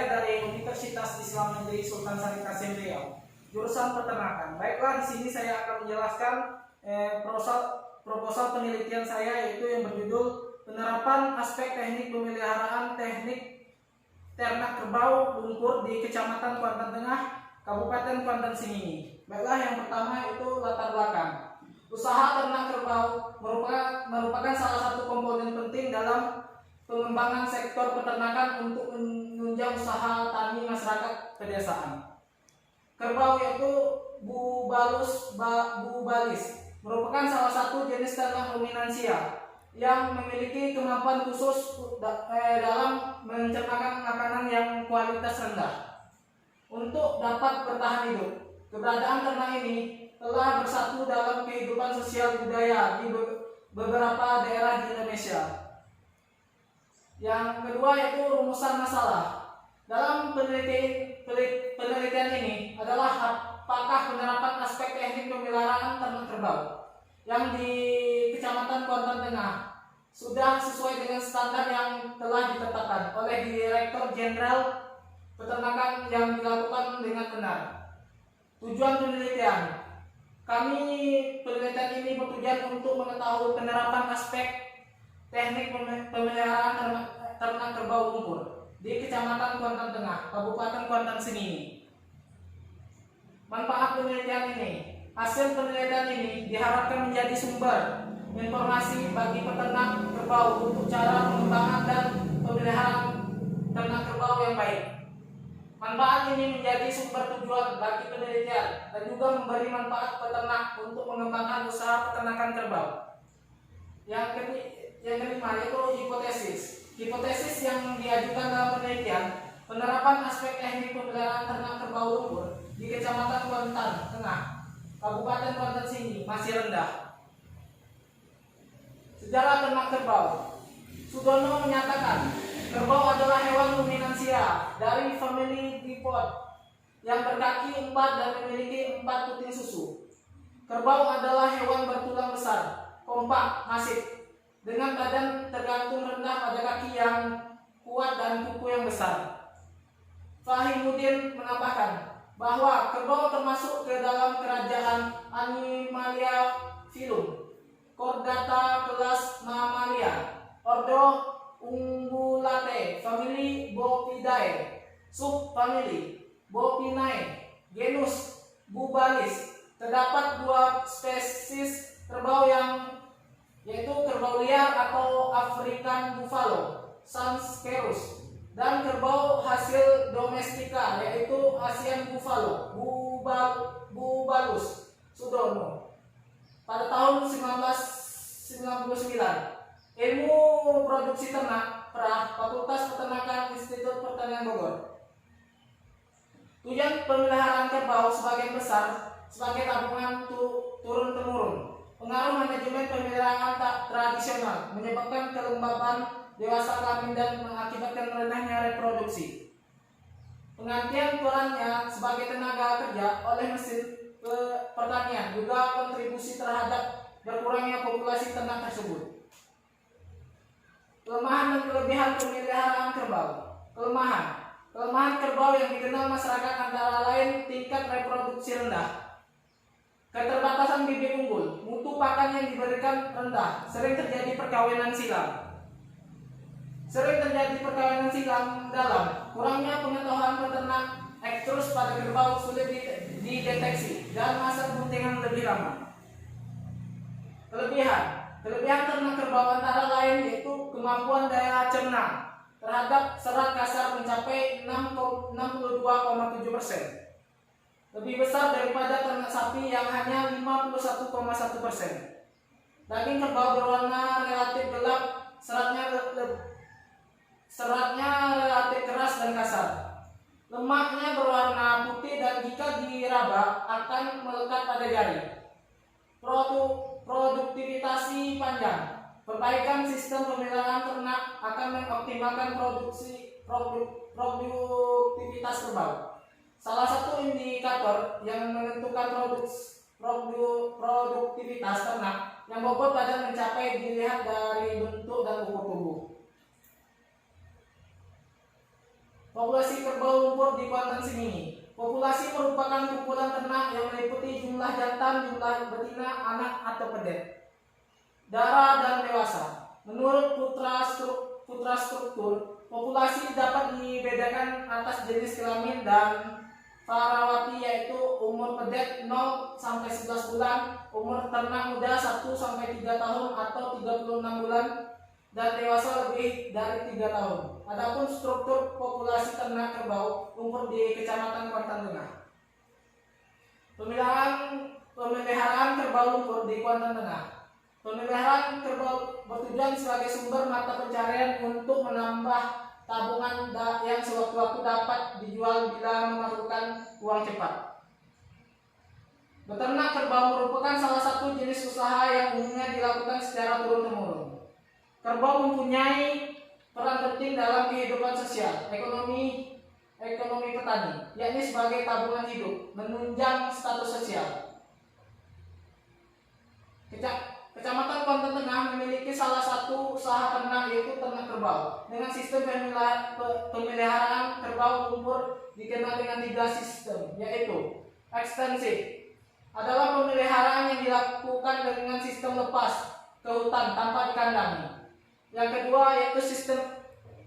saya dari Universitas Islam Negeri Sultan Syarif Kasim Riau, jurusan peternakan. Baiklah, di sini saya akan menjelaskan proposal penelitian saya, yaitu yang berjudul penerapan aspek teknik pemeliharaan teknik ternak kerbau lumpur di Kecamatan Kuantan Tengah, Kabupaten Kuantan Sengingi. Baiklah, yang pertama itu latar belakang. Usaha ternak kerbau merupakan salah satu komponen penting dalam pengembangan sektor peternakan untuk menunjang usaha tani masyarakat pedesaan. Kerbau yaitu bubalis merupakan salah satu jenis ternak ruminansia yang memiliki kemampuan khusus dalam mencernakan makanan yang kualitas rendah. Untuk dapat bertahan hidup, keberadaan ternak ini telah bersatu dalam kehidupan sosial budaya di beberapa daerah di Indonesia. Yang kedua yaitu rumusan masalah. Dalam penelitian ini adalah apakah penerapan aspek teknik pemeliharaan ternak kerbau yang di Kecamatan Kuantan Tengah sudah sesuai dengan standar yang telah ditetapkan oleh Direktur Jenderal Peternakan yang dilakukan dengan benar. Tujuan penelitian. Penelitian ini bertujuan untuk mengetahui penerapan aspek teknik pemeliharaan ternak kerbau lumpur di Kecamatan Kuantan Tengah, Kabupaten Kuantan Sengingi. Manfaat penelitian ini. Hasil penelitian ini diharapkan menjadi sumber informasi bagi peternak kerbau untuk cara pengembangan dan pemeliharaan ternak kerbau yang baik. Manfaat ini menjadi sumber tujuan bagi penelitian dan juga memberi manfaat peternak untuk mengembangkan usaha peternakan kerbau. Yang kelima yaitu hipotesis. Hipotesis yang diajukan dalam penelitian, penerapan aspek teknik pemeliharaan ternak kerbau lumpur di Kecamatan Kuantan Tengah, Kabupaten Kuantan Sengingi masih rendah. Sejarah ternak kerbau. Sudono menyatakan, kerbau adalah hewan ruminansia dari famili Dipod yang berkaki 4 dan memiliki 4 puting susu. Kerbau adalah hewan bertulang besar, kompak, masif, dengan badan tergantung rendah pada kaki yang kuat dan kuku yang besar. Fahimuddin menambahkan bahwa kerbau termasuk ke dalam kerajaan Animalia Phylum, Chordata kelas Mammalia, Ordo Ungulate, famili Bovidae, subfamili Bovinae, genus Bubalis. Terdapat 2 spesies kerbau yaitu kerbau liar atau African Buffalo, Sanskerus, dan kerbau hasil domestika yaitu Asian Buffalo, Bubalus. Sudono. Pada tahun 1999, ilmu produksi ternak Fakultas Peternakan Institut Pertanian Bogor. Tujuan pemeliharaan kerbau sebagian besar sebagai tabungan turun-temurun. Pengaruh manajemen pemeliharaan tak tradisional menyebabkan kelembaban dewasa kelamin dan mengakibatkan rendahnya reproduksi. Penggantian perannya sebagai tenaga kerja oleh mesin pertanian juga kontribusi terhadap berkurangnya populasi ternak tersebut. Kelemahan dan kelebihan pemeliharaan kerbau. Kelemahan kerbau yang dikenal masyarakat antara lain tingkat reproduksi rendah, keterbatasan bibit unggul, mutu pakan yang diberikan rendah, sering terjadi perkawinan silang dalam, kurangnya pengetahuan peternak ekstrus pada kerbau sulit dideteksi, dan masa kepentingan lebih lama. Kelebihan ternak kerbau antara lain yaitu kemampuan daya cerna terhadap serat kasar mencapai 62,7%. Lebih besar daripada ternak sapi yang hanya 51,1%. Daging kerbau berwarna relatif gelap, seratnya relatif keras dan kasar. Lemaknya berwarna putih dan jika diraba akan melekat pada jari. Produktivitas panjang. Perbaikan sistem pemeliharaan ternak akan mengoptimalkan produktivitas kerbau. Salah satu indikator yang menentukan produktivitas ternak yang bobot badan mencapai dilihat dari bentuk dan ukur tubuh. Populasi kerbau lumpur di Kuantan Sengingi. Populasi merupakan kumpulan ternak yang meliputi jumlah jantan, jumlah betina, anak atau pedet, darah dan dewasa. Menurut Putra Struktur, populasi dapat dibedakan atas jenis kelamin dan Farawati, yaitu umur pedet 0 sampai 11 bulan, umur ternak muda 1 sampai 3 tahun atau 36 bulan, dan dewasa lebih dari 3 tahun. Adapun struktur populasi ternak kerbau lumpur di Kecamatan Kuantan Tengah. Pemeliharaan kerbau lumpur di Kuantan Tengah. Pemeliharaan kerbau bertujuan sebagai sumber mata pencarian untuk menambah tabungan yang sewaktu-waktu dapat dijual bila memerlukan uang cepat. Beternak kerbau merupakan salah satu jenis usaha yang umumnya dilakukan secara turun-temurun. Kerbau mempunyai peran penting dalam kehidupan sosial, ekonomi petani, yakni sebagai tabungan hidup, menunjang status sosial. Kecamatan Kuantan Tengah memiliki salah satu usaha ternak, yaitu ternak kerbau. Dengan sistem pemeliharaan kerbau lumpur dikenal dengan 3 sistem, yaitu ekstensif adalah pemeliharaan yang dilakukan dengan sistem lepas ke hutan tanpa dikandangi. Yang kedua yaitu sistem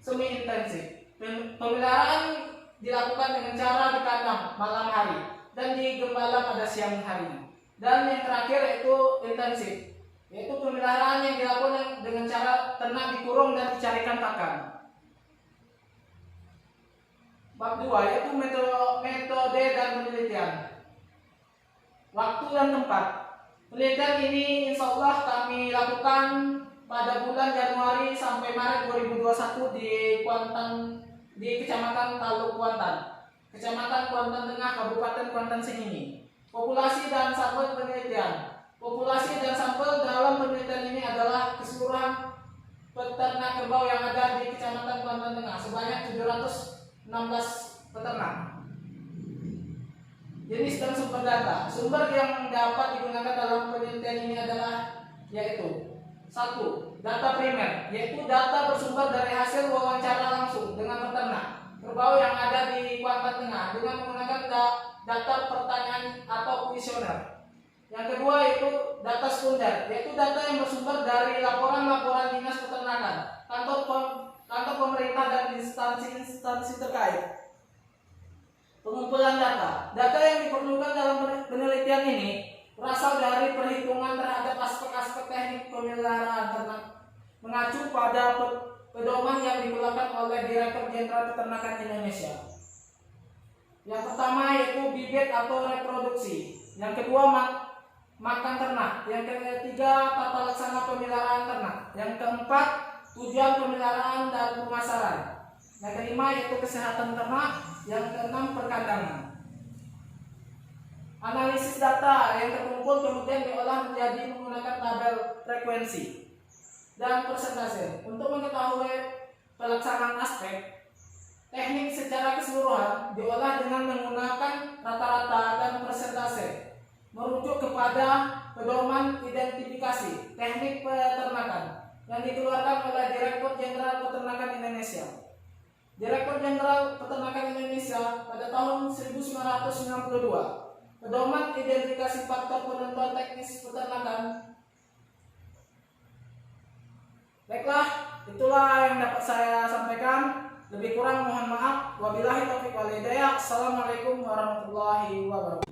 semi intensif. Pemeliharaan dilakukan dengan cara dikandang malam hari dan digembala pada siang hari. Dan yang terakhir yaitu intensif, yaitu pemeliharaan yang dilakukan dengan cara ternak dikurung dan dicarikan pakan. Bab 2 yaitu metode dan penelitian. Waktu dan tempat. Penelitian ini insya Allah kami lakukan pada bulan Januari sampai Maret 2021 di Kecamatan Taluk Kuantan, Kecamatan Kuantan Tengah, Kabupaten Kuantan Sengingi. Populasi dan sampel penelitian. Populasi dan sampel dalam penelitian ini adalah keseluruhan peternak kerbau yang ada di Kecamatan Kuantan Tengah sebanyak 716 peternak. Jenis dan sumber data. Sumber yang dapat digunakan dalam penelitian ini adalah yaitu 1. Data primer, yaitu data bersumber dari hasil wawancara langsung dengan peternak kerbau yang ada di Kuantan Tengah dengan menggunakan data pertanyaan atau kuesioner. Yang kedua yaitu data sekunder, yaitu data yang bersumber dari laporan-laporan dinas peternakan, kantor pemerintah dan instansi terkait. Pengumpulan data. Data yang diperlukan dalam penelitian ini berasal dari perhitungan terhadap aspek-aspek teknik pemeliharaan ternak, mengacu pada pedoman yang dikeluarkan oleh Direktur Jenderal Peternakan Indonesia. Yang pertama yaitu bibit atau reproduksi. Yang kedua makan ternak. Yang ketiga tata laksana pemeliharaan ternak. Yang keempat tujuan pemeliharaan dan pemasaran. Yang kelima yaitu kesehatan ternak. Yang keenam perkandangan. Analisis data yang terkumpul kemudian diolah menjadi menggunakan tabel frekuensi dan persentase. Untuk mengetahui pelaksanaan aspek teknik secara keseluruhan diolah dengan menggunakan rata-rata dan persentase, merujuk kepada pedoman identifikasi teknik peternakan yang dikeluarkan oleh Direktur Jenderal Peternakan Indonesia. Direktur Jenderal Peternakan Indonesia pada tahun 1992. Pedoman identifikasi faktor penentuan teknis peternakan. Baiklah, itulah yang dapat saya sampaikan. Lebih kurang mohon maaf. Wabillahi taufiq wal hidayah. Assalamualaikum warahmatullahi wabarakatuh.